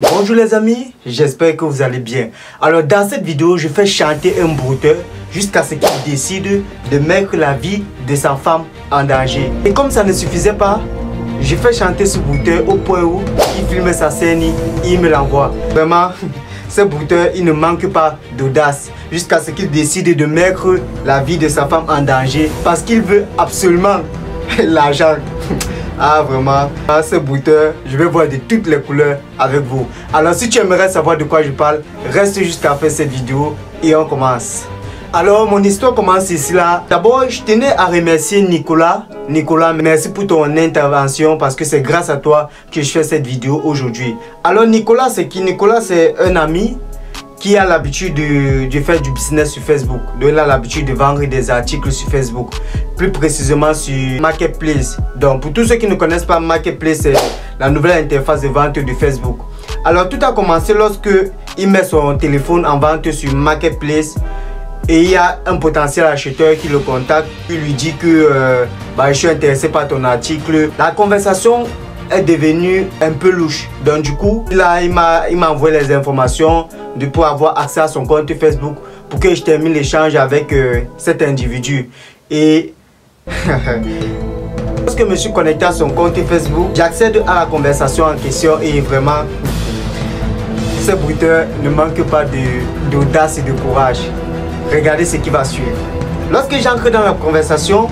Bonjour les amis, j'espère que vous allez bien. Alors dans cette vidéo, je fais chanter un brouteur jusqu'à ce qu'il décide de mettre la vie de sa femme en danger. Et comme ça ne suffisait pas, je fais chanter ce brouteur au point où il filme sa scène et il me l'envoie. Vraiment, ce brouteur, il ne manque pas d'audace jusqu'à ce qu'il décide de mettre la vie de sa femme en danger parce qu'il veut absolument l'argent. Ah vraiment, ce brouteur, je vais voir de toutes les couleurs avec vous. Alors si tu aimerais savoir de quoi je parle, reste jusqu'à la fin de cette vidéo et on commence. Alors mon histoire commence ici là. D'abord je tenais à remercier Nicolas. Nicolas, merci pour ton intervention parce que c'est grâce à toi que je fais cette vidéo aujourd'hui. Alors Nicolas c'est qui? Nicolas c'est un ami qui a l'habitude de faire du business sur Facebook. Donc il a l'habitude de vendre des articles sur Facebook. Plus précisément sur Marketplace. Donc pour tous ceux qui ne connaissent pas, Marketplace, c'est la nouvelle interface de vente de Facebook. Alors tout a commencé lorsque il met son téléphone en vente sur Marketplace. Et il y a un potentiel acheteur qui le contacte. Il lui dit que je suis intéressé par ton article. La conversation est devenue un peu louche. Donc du coup, là, il m'a envoyé les informations pour avoir accès à son compte Facebook pour que je termine l'échange avec cet individu. Et lorsque je me suis connecté à son compte Facebook, j'accède à la conversation en question et vraiment, ce brouteur ne manque pas d'audace et de courage. Regardez ce qui va suivre. Lorsque j'entre dans la conversation,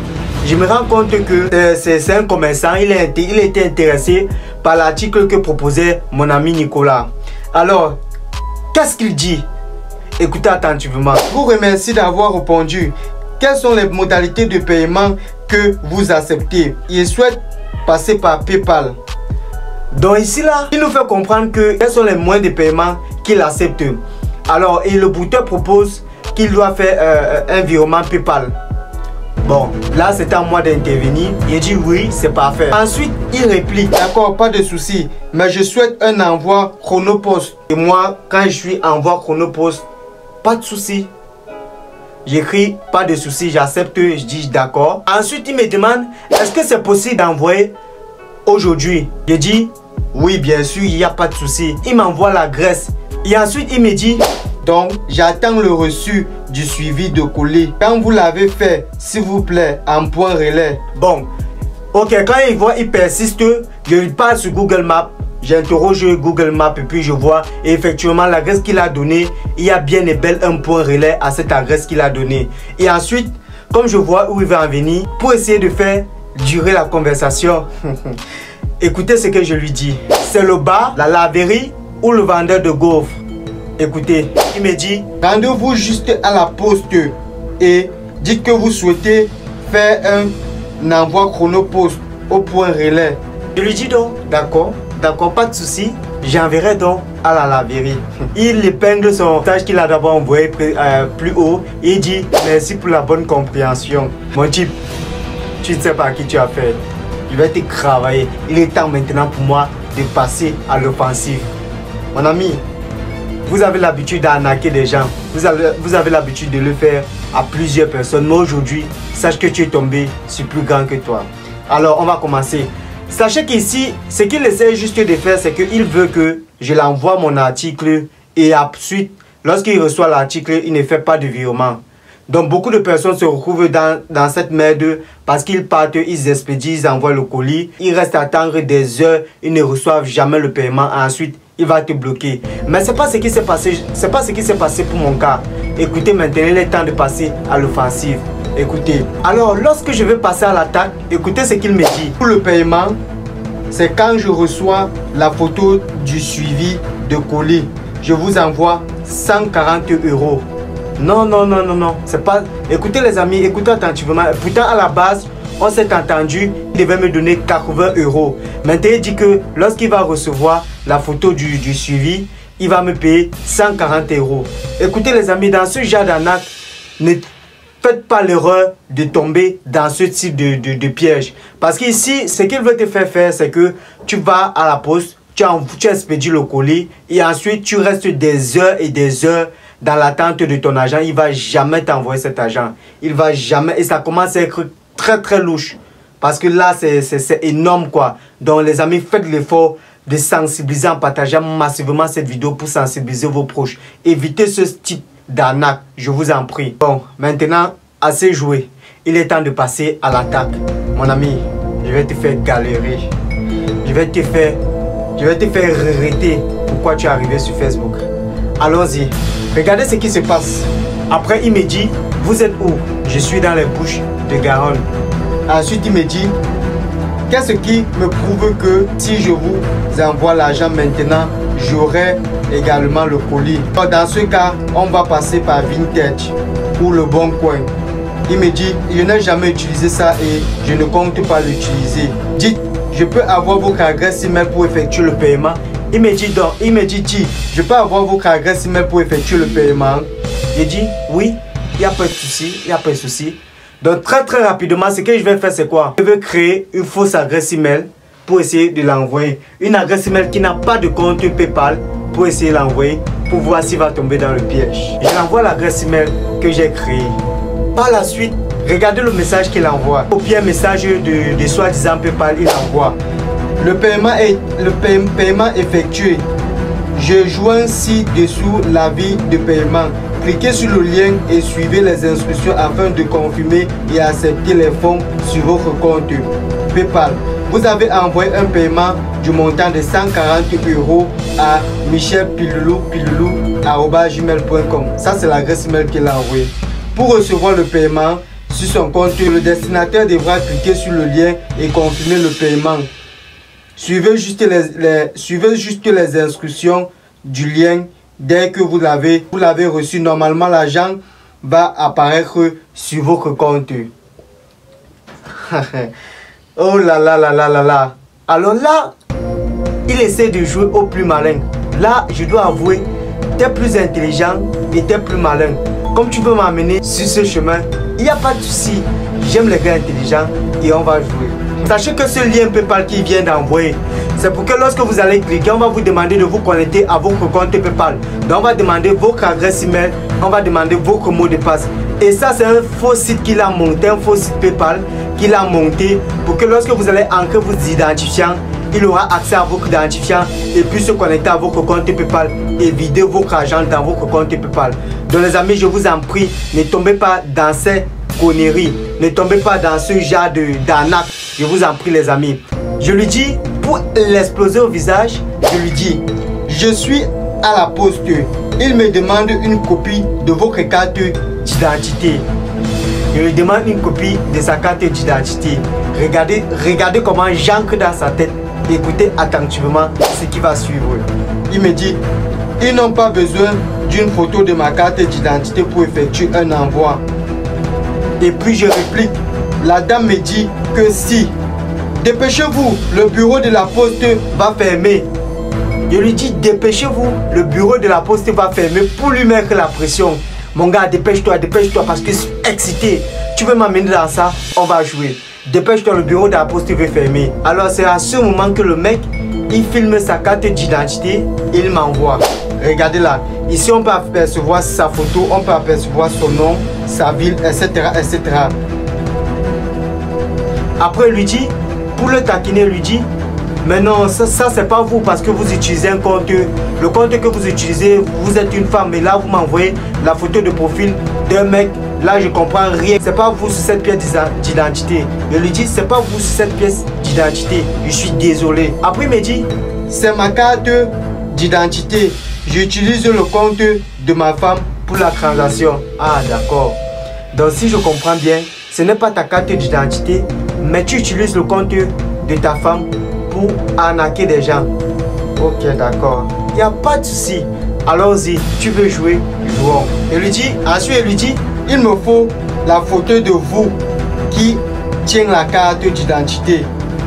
je me rends compte que c'est un commerçant. Il était intéressé par l'article que proposait mon ami Nicolas. Alors, qu'est-ce qu'il dit? Écoutez attentivement. Je vous remercie d'avoir répondu. Quelles sont les modalités de paiement que vous acceptez? Il souhaite passer par PayPal. Donc ici là, il nous fait comprendre que quels sont les moyens de paiement qu'il accepte. Alors, et le brouteur propose qu'il doit faire un virement PayPal. Bon, là c'est à moi d'intervenir. Il dit oui, c'est parfait. Ensuite, il réplique, d'accord, pas de souci, mais je souhaite un envoi Chronopost. Et moi, quand je suis envoi Chronopost, pas de souci. J'écris pas de souci, j'accepte, je dis d'accord. Ensuite, il me demande, est-ce que c'est possible d'envoyer aujourd'hui? Je dis oui, bien sûr, il n'y a pas de souci. Il m'envoie l'adresse. Et ensuite, il me dit, donc, j'attends le reçu du suivi de colis. Quand vous l'avez fait, s'il vous plaît, en point relais. Bon, ok, quand il voit, il persiste, je passe sur Google Maps. J'interroge Google Maps et puis je vois et effectivement l'adresse qu'il a donnée, il y a bien et bel un point relais à cette adresse qu'il a donnée. Et ensuite, comme je vois où il va en venir, pour essayer de faire durer la conversation, écoutez ce que je lui dis. C'est le bar, la laverie ou le vendeur de gaufres. Écoutez, il me dit, rendez-vous juste à la poste et dites que vous souhaitez faire un envoi Chronopost au point relais. Je lui dis donc, d'accord, pas de souci, j'enverrai donc à la laverie. Il épingle son message qu'il a d'abord envoyé plus haut et il dit, merci pour la bonne compréhension. Mon type, tu ne sais pas à qui tu as fait. Je vais te travailler. Il est temps maintenant pour moi de passer à l'offensive. Mon ami, vous avez l'habitude d'arnaquer des gens. Vous avez l'habitude de le faire à plusieurs personnes. Mais aujourd'hui, sache que tu es tombé sur plus grand que toi. Alors, on va commencer. Sachez qu'ici, ce qu'il essaie juste de faire, c'est qu'il veut que je l'envoie mon article. Et ensuite, lorsqu'il reçoit l'article, il ne fait pas de virement. Donc, beaucoup de personnes se retrouvent dans cette merde parce qu'ils partent, ils expédient, ils envoient le colis. Ils restent à attendre des heures, ils ne reçoivent jamais le paiement. Ensuite, il va te bloquer. Mais c'est pas ce qui s'est passé. C'est pas ce qui s'est passé pour mon cas. Écoutez, maintenant il est temps de passer à l'offensive. Écoutez. Alors, lorsque je vais passer à l'attaque, écoutez ce qu'il me dit. Pour le paiement, c'est quand je reçois la photo du suivi de colis. Je vous envoie 140 €. Non. C'est pas. Écoutez les amis, écoutez attentivement. Pourtant à la base, on s'est entendu, il devait me donner 80 €. Maintenant, il dit que lorsqu'il va recevoir la photo du suivi, il va me payer 140 €. Écoutez les amis, dans ce genre d'arnaque, ne faites pas l'erreur de tomber dans ce type de piège. Parce qu'ici, ce qu'il veut te faire faire, c'est que tu vas à la poste, tu expédies le colis et ensuite tu restes des heures et des heures dans l'attente de ton agent. Il ne va jamais t'envoyer cet agent. Il va jamais, et ça commence à être très louche. Parce que là, c'est énorme quoi. Donc les amis, faites l'effort de sensibiliser en partageant massivement cette vidéo pour sensibiliser vos proches. Évitez ce type d'arnaque, je vous en prie. Bon, maintenant, assez joué. Il est temps de passer à l'attaque. Mon ami, je vais te faire galérer. Je vais te faire regretter pourquoi tu es arrivé sur Facebook. Allons-y. Regardez ce qui se passe. Après, il me dit, vous êtes où? Je suis dans les Bouches de Garonne. Ensuite, il me dit, qu'est-ce qui me prouve que si je vous envoie l'argent maintenant, j'aurai également le colis? Dans ce cas, on va passer par Vintage ou Le Bon Coin. Il me dit, je n'ai jamais utilisé ça et je ne compte pas l'utiliser. Dites, je peux avoir votre adresse email pour effectuer le paiement? Il me dit, je peux avoir votre adresse email pour effectuer le paiement? J'ai dit, oui, il n'y a pas de souci, il n'y a pas de souci. Donc très rapidement, ce que je vais faire, c'est quoi? Je vais créer une fausse adresse email pour essayer de l'envoyer. Une adresse email qui n'a pas de compte PayPal pour essayer de l'envoyer, pour voir s'il va tomber dans le piège. Je l'envoie l'adresse email que j'ai créée. Par la suite, regardez le message qu'il envoie. Au pire message de soi-disant PayPal, il envoie. Le paiement effectué. Je joins ci-dessous l'avis de paiement. Cliquez sur le lien et suivez les instructions afin de confirmer et accepter les fonds sur votre compte PayPal. Vous avez envoyé un paiement du montant de 140 € à michelpilulu@gmail.com. Ça, c'est l'adresse email qu'il a envoyée. Pour recevoir le paiement sur son compte, le destinataire devra cliquer sur le lien et confirmer le paiement. Suivez juste les instructions du lien. Dès que vous l'avez reçu, normalement l'argent va apparaître sur votre compte. Oh là là là là là là. Alors là, il essaie de jouer au plus malin. Là, je dois avouer, tu es plus intelligent et tu es plus malin. Comme tu veux m'amener sur ce chemin, il n'y a pas de souci. J'aime les gars intelligents et on va jouer. Sachez que ce lien PayPal qui vient d'envoyer, c'est pour que lorsque vous allez cliquer, on va vous demander de vous connecter à votre compte PayPal. Donc on va demander votre adresse email, on va demander votre mot de passe. Et ça, c'est un faux site qu'il a monté, un faux site PayPal qu'il a monté pour que lorsque vous allez entrer vos identifiants, il aura accès à votre identifiant et puis se connecter à votre compte PayPal et vider votre argent dans votre compte PayPal. Donc les amis, je vous en prie, ne tombez pas dans ces conneries, ne tombez pas dans ce genre d'arnaque. Je vous en prie les amis. Je lui dis, pour l'exploser au visage, je lui dis, je suis à la poste. Il me demande une copie de votre carte d'identité. Je lui demande une copie de sa carte d'identité. Regardez comment j'ancre dans sa tête. Écoutez attentivement ce qui va suivre. Il me dit, ils n'ont pas besoin d'une photo de ma carte d'identité pour effectuer un envoi. Et puis je réplique, la dame me dit que si. Dépêchez-vous, le bureau de la poste va fermer. Je lui dis, dépêchez-vous, le bureau de la poste va fermer pour lui mettre la pression. Mon gars, dépêche-toi parce que je suis excité. Tu veux m'amener dans ça, on va jouer. Dépêche-toi, le bureau de la poste va fermer. Alors c'est à ce moment que le mec, il filme sa carte d'identité et il m'envoie. Regardez là, ici on peut apercevoir sa photo, on peut apercevoir son nom, sa ville, etc. etc. Après, il lui dit, pour le taquiner, il lui dit, mais non, ça c'est pas vous parce que vous utilisez un compte. Le compte que vous utilisez, vous êtes une femme. Et là, vous m'envoyez la photo de profil d'un mec. Là, je comprends rien. C'est pas vous sur cette pièce d'identité. Je lui dis, c'est pas vous sur cette pièce d'identité. Je suis désolé. Après, il me dit, c'est ma carte d'identité. J'utilise le compte de ma femme pour la transaction. Ah, d'accord. Donc, si je comprends bien, ce n'est pas ta carte d'identité, mais tu utilises le compte de ta femme pour arnaquer des gens. Ok, d'accord. Il n'y a pas de souci. Allons-y. Tu veux jouer? Jouons. Ensuite, il lui dit, il me faut la photo de vous qui tient la carte d'identité.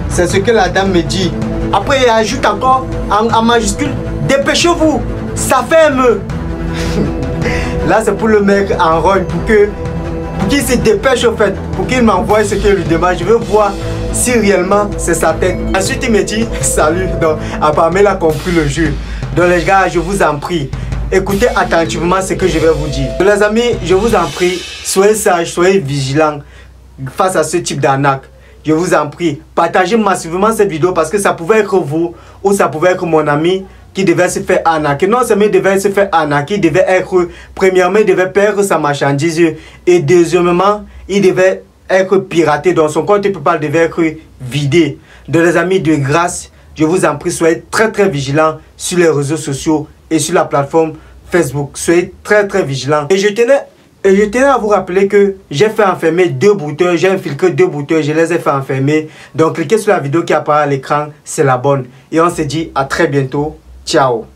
C'est ce que la dame me dit. Après, il ajoute encore en majuscule, dépêchez-vous, ça ferme. Là, c'est pour le mec en rôle, pour qu'il se dépêche au fait, pour qu'il m'envoie ce qu'il lui demande. Je veux voir si réellement c'est sa tête. Ensuite, il me dit, salut. Donc, apparemment, il a compris le jeu. Donc, les gars, je vous en prie, écoutez attentivement ce que je vais vous dire. Donc, les amis, je vous en prie, soyez sages, soyez vigilants face à ce type d'arnaque. je vous en prie, partagez massivement cette vidéo parce que ça pouvait être vous ou ça pouvait être mon ami qui devait se faire arnaquer. Non seulement il devait se faire arnaquer, il devait être, premièrement, il devait perdre sa marchandise et deuxièmement, il devait être piraté. Donc son compte PayPal devait être vidé. Donc les amis, de grâce, je vous en prie, soyez très vigilants sur les réseaux sociaux et sur la plateforme Facebook. Soyez très vigilants. Et je tenais à vous rappeler que j'ai fait enfermer 2 brouteurs, j'ai infiltré 2 brouteurs, je les ai fait enfermer. Donc cliquez sur la vidéo qui apparaît à l'écran, c'est la bonne. Et on se dit à très bientôt. Ciao.